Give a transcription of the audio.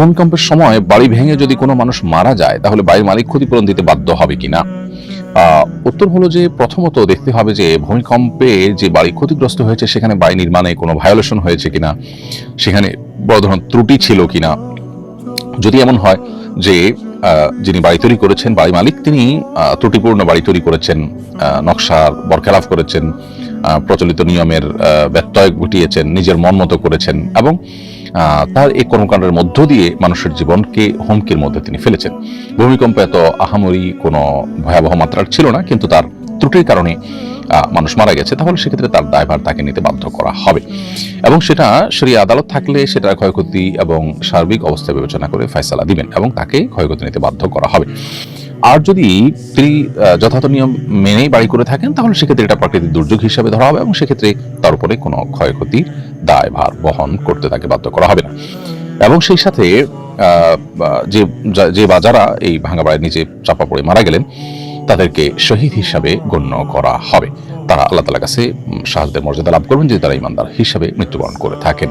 ভূমিকম্পের সময় বাড়ি ভেঙে যদি কোনো মানুষ মারা যায় তাহলে বাড়ির মালিক ক্ষতিপূরণ দিতে বাধ্য হবে কিনা? উত্তর হলো যে প্রথমত দেখতে হবে যে ভূমিকম্পে যে বাড়ি ক্ষতিগ্রস্ত হয়েছে সেখানে বাড়ি নির্মাণে কোনো ভায়োলেশন হয়েছে কিনা, সেখানে বড় ধরনের ত্রুটি ছিল কিনা। যদি এমন হয় যে যিনি বাড়ি তৈরি করেছেন, বাড়ি মালিক, তিনি ত্রুটিপূর্ণ বাড়ি তৈরি করেছেন, নকশার বরখেলাপ করেছেন, প্রচলিত নিয়মের ব্যত্যয় ঘটিয়েছেন, নিজের মন মতো করেছেন এবং তার এই কর্মকাণ্ডের মধ্য দিয়ে মানুষের জীবনকে হুমকির মধ্যে তিনি ফেলেছেন। ভূমিকম্প এত আহামরি কোনো ভয়াবহ মাত্রার ছিল না, কিন্তু তার ত্রুটির কারণে মানুষ মারা গেছে, তাহলে সেক্ষেত্রে তার দায়ভার তাকে নিতে বাধ্য করা হবে এবং সেটা শরিয়া আদালত থাকলে সেটা ক্ষয়ক্ষতি এবং সার্বিক অবস্থা বিবেচনা করে ফয়সালা দিবেন এবং তাকে ক্ষয়ক্ষতি নিতে বাধ্য করা হবে। আর যদি তিনি যথাযথ নিয়ম মেনেই বাড়ি করে থাকেন তাহলে সেক্ষেত্রে এটা প্রাকৃতিক দুর্যোগ হিসাবে ধরা হবে এবং সেক্ষেত্রে তার উপরে কোনো ক্ষয়ক্ষতির দায়ভার বহন করতে তাকে বাধ্য করা হবে না। এবং সেই সাথে যে বা যারা এই ভাঙা বাড়ির নিচে চাপা পড়ে মারা গেলেন তাদেরকে শহীদ হিসাবে গণ্য করা হবে। তারা আল্লাহ তাআলার কাছে শাহাদাতের মর্যাদা লাভ করবেন যদি তারা ঈমানদার হিসাবে মৃত্যুবরণ করে থাকেন।